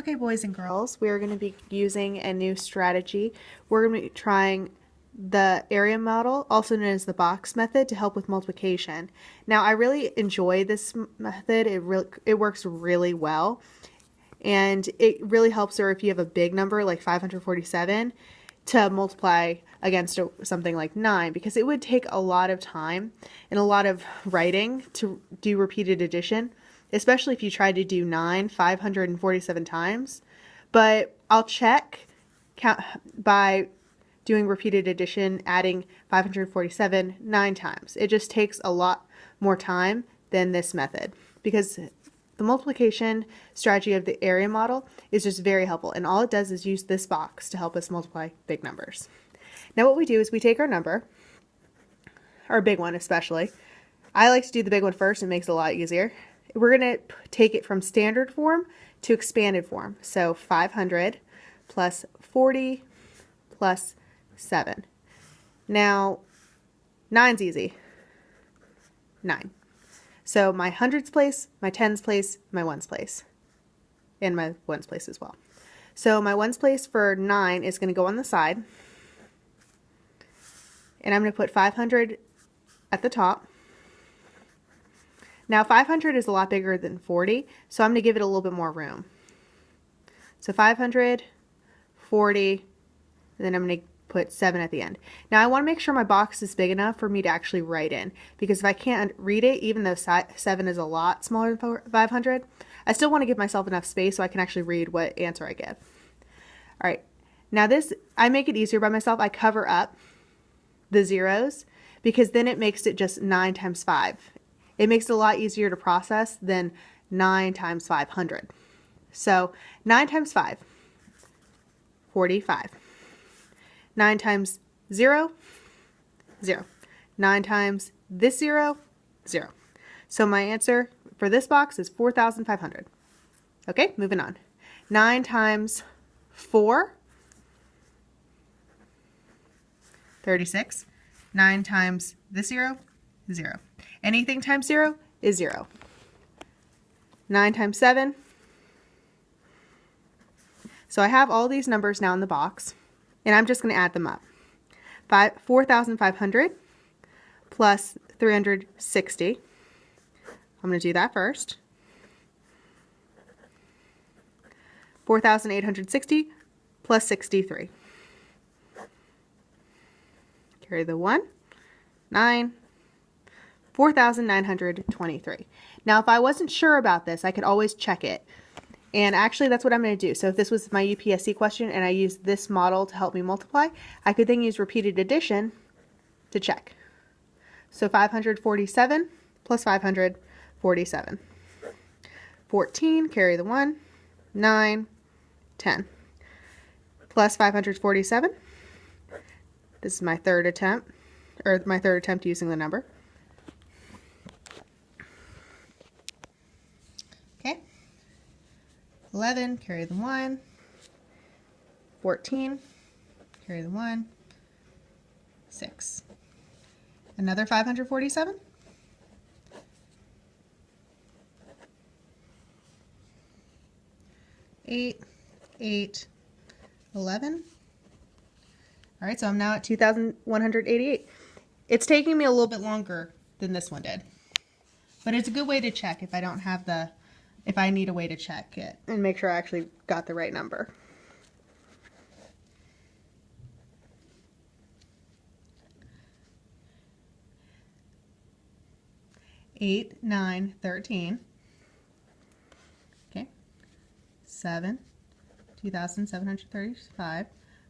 Okay, boys and girls, we are going to be using a new strategy. We're going to be trying the area model, also known as the box method, to help with multiplication. Now, I really enjoy this method. It works really well, and it really helps her if you have a big number like 547 to multiply against something like 9, because it would take a lot of time and a lot of writing to do repeated addition, especially if you try to do 547 times. But I'll check by doing repeated addition, adding 547 9 times. It just takes a lot more time than this method, because the multiplication strategy of the area model is just very helpful, and all it does is use this box to help us multiply big numbers. Now what we do is we take our number, our big one especially. I like to do the big one first. It makes it a lot easier. We're going to take it from standard form to expanded form. So 500 plus 40 plus 7. Now, 9's easy. 9. So my hundreds place, my tens place, my ones place. And my ones place as well. So my ones place for 9 is going to go on the side. And I'm going to put 500 at the top. Now 500 is a lot bigger than 40, so I'm going to give it a little bit more room. So 500, 40, and then I'm going to put 7 at the end. Now I want to make sure my box is big enough for me to actually write in, because if I can't read it, even though 7 is a lot smaller than 500, I still want to give myself enough space so I can actually read what answer I give. Alright, now this, I make it easier by myself. I cover up the zeros, because then it makes it just 9 times 5. It makes it a lot easier to process than 9 times 500. So 9 times 5, 45. 9 times 0, 0. 9 times this 0, 0. So my answer for this box is 4,500. Okay, moving on. 9 times 4, 36. 9 times this 0, 0. Anything times 0 is 0. 9 times 7. So I have all these numbers now in the box, and I'm just going to add them up. 4,500 plus 360. I'm going to do that first. 4,860 plus 63. Carry the 1. 9. 4,923. Now, if I wasn't sure about this, I could always check it. And actually, that's what I'm going to do. So if this was my UPSC question and I used this model to help me multiply, I could then use repeated addition to check. So 547 plus 547. 14, carry the 1. 9, 10. Plus 547. This is my third attempt, using the number. Okay. 11, carry the 1. 14, carry the 1. 6. Another 547. 8, 8, 11. All right, so I'm now at 2,188. It's taking me a little bit longer than this one did, but it's a good way to check if I don't have if I need a way to check it and make sure I actually got the right number. Eight, 9, 13. Okay. 7, 2,735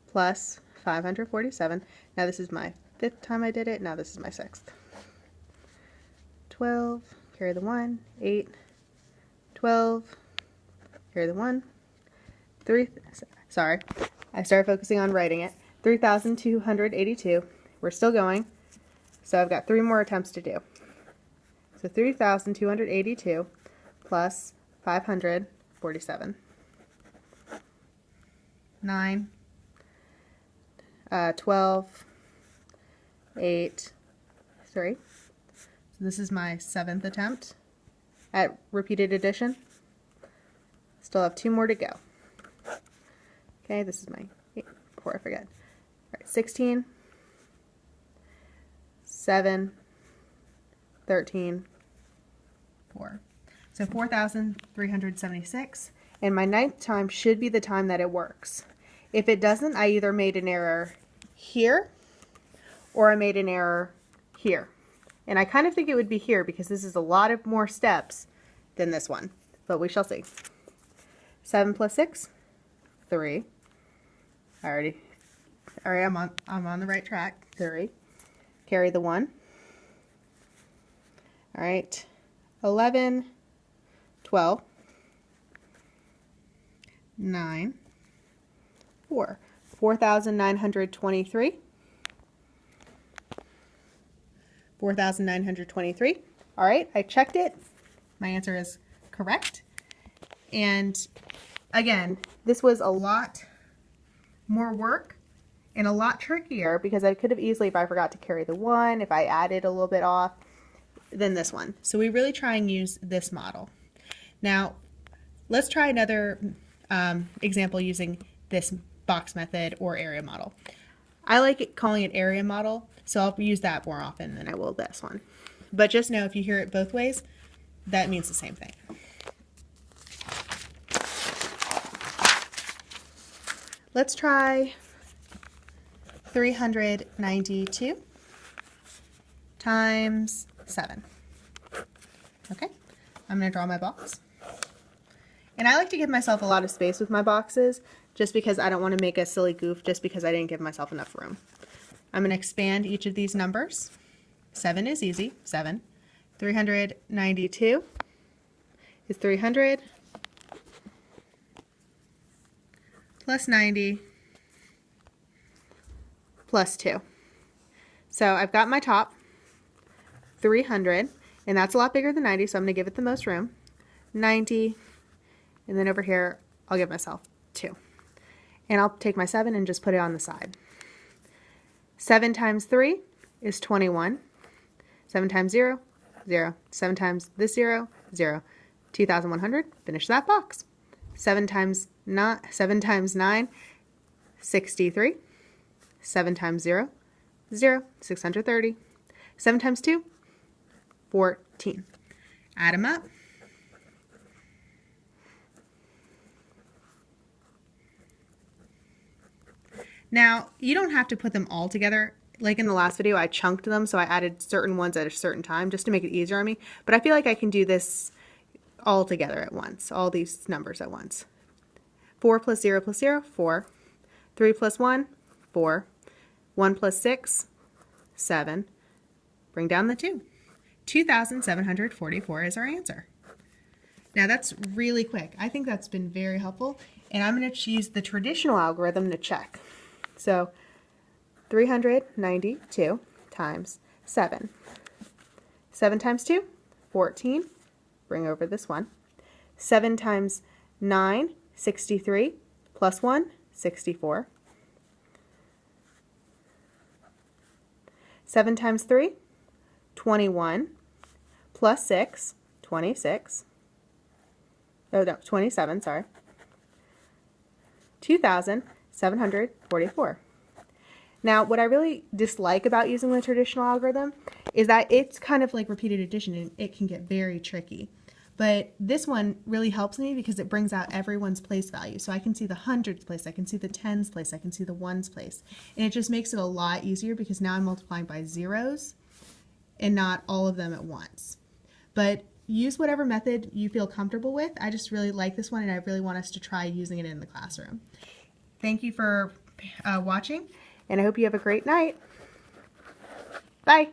plus 547. Now this is my 5th time I did it. Now this is my 6th. 12, carry the 1. 8, 12, carry the 1. 3, sorry, I started focusing on writing it. 3,282. We're still going. So I've got 3 more attempts to do. So 3,282 plus 547. 9, 12, 8, 3. So this is my 7th attempt at repeated addition. Still have 2 more to go. Okay, this is my 8, before I forget. All right, 16, 7, 13, 4. So 4,376. And my 9th time should be the time that it works. If it doesn't, I either made an error here or I made an error here. And I kind of think it would be here because this is a lot of more steps than this one. But we shall see. 7 plus 6, 3. Alright, I'm on the right track. 3. Carry the 1. Alright, 11, 12, 9, 4. 4,923. 4,923. All right, I checked it. My answer is correct. And again, this was a lot more work and a lot trickier because I could have easily, if I forgot to carry the 1, if I added a little bit off, than this one. So we really try and use this model. Now, let's try another example using this box method or area model. I like calling it area model, so I'll use that more often than I will this one. But just know if you hear it both ways, that means the same thing. Let's try 392 times 7. Okay, I'm going to draw my box. And I like to give myself a lot of space with my boxes just because I don't want to make a silly goof just because I didn't give myself enough room. I'm going to expand each of these numbers. 7 is easy, 7. 392 is 300 plus 90 plus 2. So I've got my top, 300, and that's a lot bigger than 90, so I'm going to give it the most room. 90, and then over here, I'll give myself 2. And I'll take my 7 and just put it on the side. 7 times 3 is 21. 7 times 0, 0. 7 times this 0, 0. 2,100, finish that box. 7 times 9, 63. 7 times 0, 0. 630. 7 times 2, 14. Add them up. Now, you don't have to put them all together. Like in the last video, I chunked them, so I added certain ones at a certain time just to make it easier on me. But I feel like I can do this all together at once, all these numbers at once. 4 plus 0 plus 0, 4. 3 plus 1, 4. 1 plus 6, 7. Bring down the 2. 2,744 is our answer. Now that's really quick. I think that's been very helpful, and I'm going to use the traditional algorithm to check. So 392 times 7. 7 times 2, 14. Bring over this 1. 7 times 9, 63. Plus 1, 64. 7 times 3, 21. Plus 6, 26. Oh, no, 27, sorry. 2,744. Now, what I really dislike about using the traditional algorithm is that it's kind of like repeated addition and it can get very tricky. But this one really helps me because it brings out everyone's place value. So I can see the hundreds place, I can see the tens place, I can see the ones place. And it just makes it a lot easier because now I'm multiplying by zeros and not all of them at once. But use whatever method you feel comfortable with. I just really like this one and I really want us to try using it in the classroom. Thank you for watching, and I hope you have a great night. Bye.